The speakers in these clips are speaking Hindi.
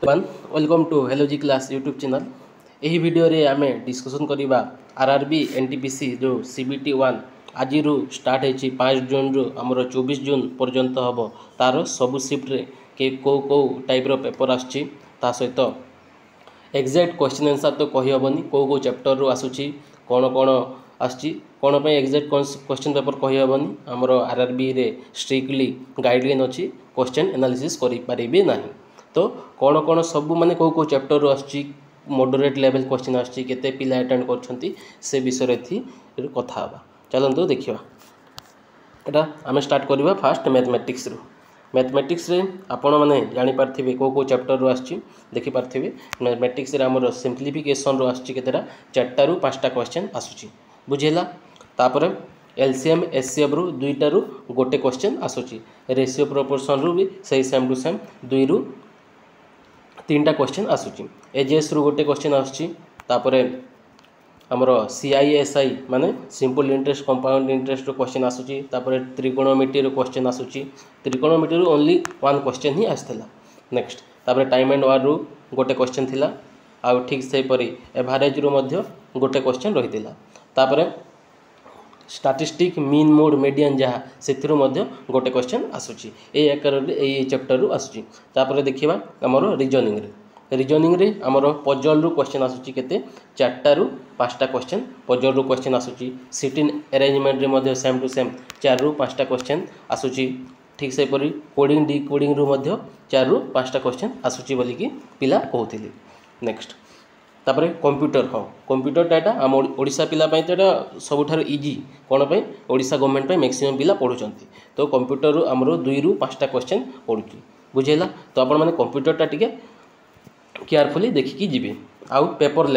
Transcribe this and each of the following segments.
वेलकम टू हेलोजी क्लास यूट्यूब चैनल। यही वीडियो रे आमे डिस्कशन करिबा आरआरबी एनटीपीसी जो सीबीटी 1 आज स्टार्ट होती 5 जून रु आमर 24 जून पर्यंत हम तार सबु शिफ्ट रे के को टाइप रो पेपर आसची ता सहित एग्जैक्ट क्वेश्चन आंसर तो कही हेबनी को चैप्टर रु आसुची कौन आसची कौन पे एग्जैक्ट क्वेश्चन पेपर कही हेबनी आमर आरआरबी रे स्ट्रिक्टली गाइडलाइन अच्छी क्वेश्चन एनालिसिस करि परिबे नाही। तो कौन सब माने को चैप्टर आसची मॉडरेट लेवल क्वेश्चन आसची केते पिला अटेंड करछंती से विषय थी कथा हबा। चलंतु देखिबा एटा आमे स्टार्ट करबा फास्ट मैथमेटिक्स रु। मैथमेटिक्स रे आपण माने जानि पारथिबे को चैप्टर रु आसची देखि पारथिबे मैथमेटिक्स रे हमर सिंप्लिफिकेशन रु आसची केतेटा 4टा रु 5टा क्वेश्चन आसुची बुझिला। तापर एलसीएम एचसीएफ रु 2टा रु गोटे क्वेश्चन आसुची रेशियो प्रोपोर्शन रु भी सही सेम टू सेम 2 रु 3टा क्वेश्चन आसुची एजेएस रु गोटे क्वेश्चन आसुची। तापर हमर सीआईएसआई माने सिंपल इंटरेस्ट कंपाउंड इंटरेस्ट रो क्वेश्चन आसुची। तापर त्रिकोणमिति रो क्वेश्चन आसुची त्रिकोणमिति रु ओनली 1 क्वेश्चन ही आसथिला। नेक्स्ट तापर टाइम एंड वार रु गोटे क्वेश्चन थिला आ ठीक से परी एवरेज रु मध्य गोटे क्वेश्चन रहितिला। तापर स्टैटिस्टिक मीन मोड मीडियन जहाँ से गोटे क्वेश्चन आसुची ए आकार ए चैप्टर रु आसुची। तापर देखिबा हमर रीजनिंग रे हमर पजल रु क्वेश्चन आसुची केते 4टा रु 5टा क्वेश्चन पजल रु क्वेश्चन आसुची। सिटिंग अरेंजमेंट रे मध्य सेम टू सेम 4 रु 5टा क्वेश्चन आसुची ठीक से परी कोडिंग डी कोडिंग रु मध्य 4 रु 5टा क्वेश्चन आसुची बोली कि पिला कहउथिले। नेक्स्ट तापर कंप्यूटर हाँ कंप्यूटर डाटा आम ओडिशा पिला पई तो सबुठार इजी कौन पे ओडिशा गवर्नमेंट पे मैक्सिमम पिला पढ़ुचंती। तो कंप्यूटर रु आमर 2 रु 5टा क्वेश्चन पड़ुची बुझेला। तो आपण माने कंप्यूटरटा टिके केयरफुली देखिकी जिबे। आउ पेपर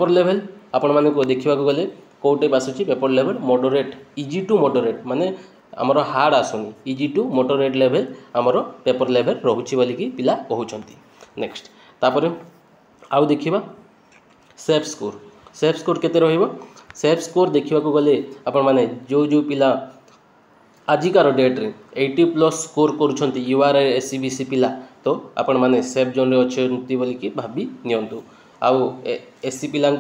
लेवल आपण माने को देखिबा को गले कोटे बासुची paper level moderate easy to moderate माने आमर हार्ड आसुनी इजी टू मॉडरेट लेवल आमर पेपर लेवल रहुची बोली कि पिला कहउचंती। नेक्स्ट तापर आउ देखिबा सेफ स्कोर केते रहिबो सेफ स्कोर देखिबा को गले आपण माने जो पिला आजिकार डेट रे 80+ स्कोर करूछंती यूआरआर एससीबीसी पिला तो आपण माने सेफ जोन रे अछंती बोली कि भाबी नियंतु। आउ एससी पिला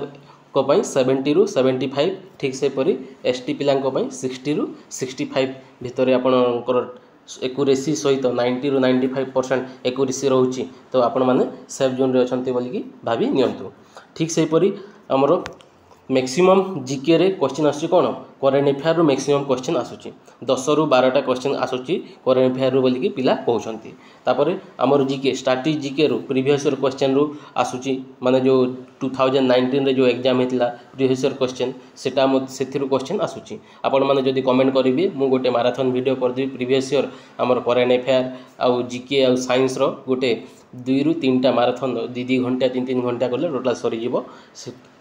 को पई 70 रु 75 ठीक से परी एसटी पिला को पई 60 रु 65 भितरे आपणकर एक्यूरेसी सहित 90 रु 95% एक्यूरेसी रहउची। तो आपण माने सेफ जोन रे अछंती बोली कि भाबी नियंतु। ठीक से परी हमरो मैक्सिमम जीके रे क्वेश्चन आसुची कोन करेंट अफेयर रु मैक्सिमम क्वेश्चन आसुची 10 रु 12टा क्वेश्चन आसुची करेंट अफेयर रु बोली कि पिला कहउछंती। तापर हमर जीके स्टैटिक जीके रु प्रीवियस ईयर क्वेश्चन रु आसुची माने जो 2019 रे जो एग्जाम हेतिला प्रीवियस ईयर क्वेश्चन सेटा सेथिरु क्वेश्चन आसुची। आपण माने जदी कमेंट करिवे मु गोटे मैराथन वीडियो कर देबी प्रीवियस ईयर हमर करेंट अफेयर आउ जीके आउ साइंस रो गोटे 2 रु 3टा मैराथन 2 घंटा 3 घंटा करले टोटल सरी जीवो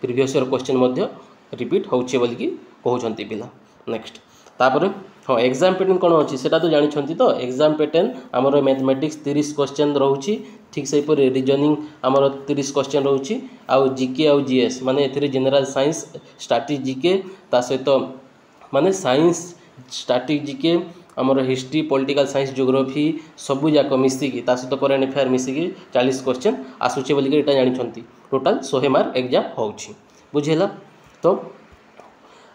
प्रीवियस ईयर क्वेश्चन मध्य रिपीट होउचे बोली कि कहउछंती पिला। नेक्स्ट तापर हाँ एग्जाम पैटर्न कौन अच्छी सेटा तो जानी तो एग्जाम पैटर्न आमर मैथमेटिक्स 30 क्वेश्चन रोची ठीक से पर रीजनिंग आमर 30 क्वेश्चन रोची आउ जीके आउ जीएस माने एथिरे जनरल साइंस स्टैटिक जीके ता सहित माने साइंस स्टैटिक जीके आमर हिस्ट्री पॉलिटिकल साइंस ज्योग्राफी सबु जाक मिसिकी ता सहित करेंट अफेयर मिसिकी 40 क्वेश्चन आसुचे बोली एटा जानी टोटाल 100 मार्क एग्जाम होउची बुझेला। तो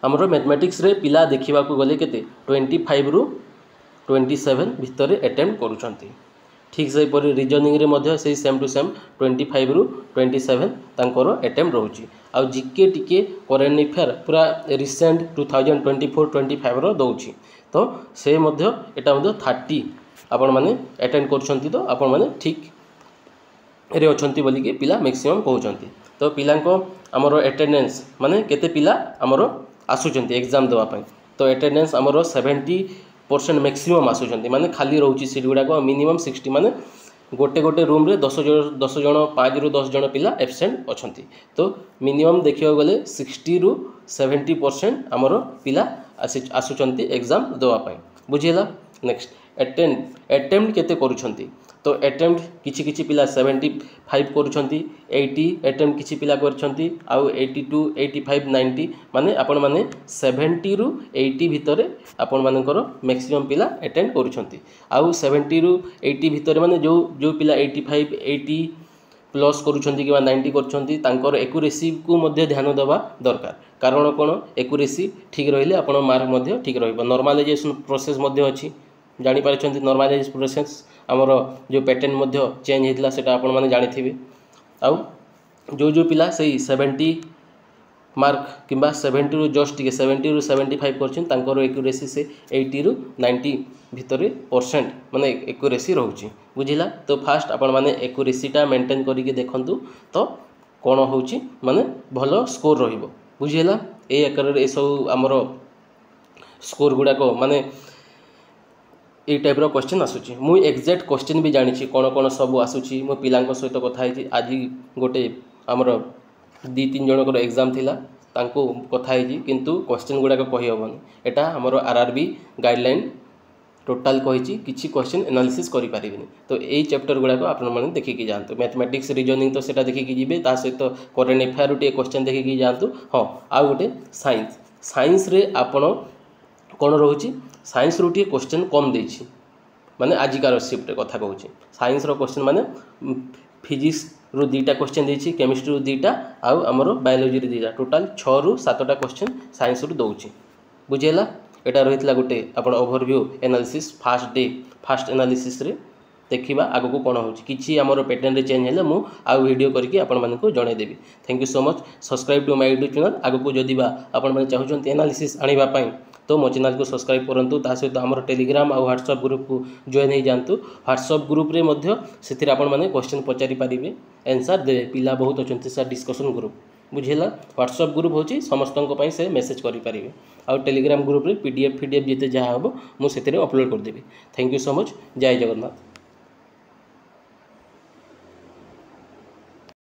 आमर मैथमेटिक्स रे पिला देखिबा को गले केते 25 रु 27 भितर अटेम्प्ट करूछंती ठीक से पर रीजनिंग रे मध्य से सेम टू सेम 25 रु 27 तांकर अटेम्प्ट रहउची। आ जीके टिके करेंट अफेयर पूरा रिसेंट 2024-25 रो दउची तो से मध्य एटा मध्य 30 आपण माने अटेम्प्ट करूछंती। तो आपण माने ठीक रे अछंती बोली कि पिला मैक्सिमम कहउछंती। तो पिलांको आमर अटेंडेंस माने केते पिला आमर आसुचंती एग्जाम देवा पई तो अटेंडेंस आमर 70% मैक्सिमम आसुचंती माने खाली रहउची सीट गुडा को मिनिमम 60 माने गोटे रूम रे 10 जण 5 रु 10 जण पिला एब्सेंट अछंती। तो मिनिमम देखियो गले 60 रु 70% आमर पिला आसुचंती एग्जाम देवा पई बुझिला। नेक्स्ट एटेम्प्ट केते करूछंती तो एटेम्प्ट किछि किछि पिला 75 करूछंती 80 एटेम्प्ट किछि पिला करछंती आउ 82 85 90 माने आपण माने 70 रु 80 भितरे आपण मानकर मैक्सिमम पिला अटेम्प्ट करूछंती आउ 70 रु 80 भितरे माने जो पिला 85 80 प्लस करूछंती कि 90 करूछंती तांकर एक्यूरेसी को मध्य ध्यान देवा दरकार कारण कोन एक्यूरेसी ठीक रहिले आपण मार्क मध्य ठीक रहइबो नॉर्मलाइजेशन प्रोसेस मध्य अछि जानि पारछंती नॉर्मलाइजेशन प्रोसेस हमर जो पैटर्न मध्य चेंज हेतला सेटा आपण माने जानिथिबे आउ जो पिला सही 70 मार्क किंबा 70 रु जस्ट टिके 70 रु 75 करछन तांकर एक्यूरेसी से 80 रु 90 भितरे परसेंट माने एक्यूरेसी रहउची बुझिला तो फास्ट आपण माने एक्यूरेसीटा मेंटेन करिके देखंतु तो कोन होउची माने भलो स्कोर रहिबो बुझिला ए आकार ए सब हमर स्कोर गुडा को माने ए टाइप रो क्वेश्चन आसुची मु एग्जैक्ट क्वेश्चन भी जानि छी कोन कोन सब आसुची मो पिलांको सहित कथा है आज गोटे हमर 2-3 जनकर एग्जाम थिला तांको कथा है किंतु क्वेश्चन गुडा को कहि होबनी एटा हमर आरआरबी गाइडलाइन टोटाल कहि किछि क्वेश्चन एनालिसिस करि पारिबिनी तो ए चैप्टर गुडा को आपण माने देखि कि जानतो मैथमेटिक्स रीजनिंग तो सेटा देखि कि जिवे ता सहित करेंट अफेयर उटे क्वेश्चन देखि कि जानतो हां आ गोटे साइंस रे आपण कोन रहउची साइंस रुटी क्वेश्चन कम देछि माने आजिकार शिफ्ट कथा कहूँ साइंस रो क्वेश्चन माने फिजिक्स रु 2टा क्वेश्चन देछि केमिस्ट्री रु 2टा आउ हमरो बायोलॉजी रे 2टा टोटल 6 रु 7टा क्वेश्चन साइंस रु दउछि बुझेला एटा रहितला गोटे आपण ओवरव्यू एनालिसिस फास्ट एनालिसिस रे देखिबा आगो को कोन होछि किछि हमरो पैटर्न रे चेंज हेले मु आउ वीडियो करके आपण माने को जणे देबी thank you so much subscribe to my YouTube channel आगो को जदिबा आपण माने चाहुचंती एनालिसिस आनिबा पई तो मो चैनल को सब्सक्राइब करंतु ता सहित हमर टेलीग्राम और व्हाट्सएप ग्रुप को जॉइन हो जांतु व्हाट्सएप ग्रुप रे मध्य सेतिर आपण माने क्वेश्चन पचारि पारिबे आंसर देबे पिला बहुत अछंती सर डिस्कशन ग्रुप बुझिला व्हाट्सएप ग्रुप होची समस्तन को पई से मेसेज करि पारिबे और टेलीग्राम ग्रुप रे पीडीएफ जेते जहा हबो मु सेतिर अपलोड कर देबे थैंक यू सो मच जय जगन्नाथ।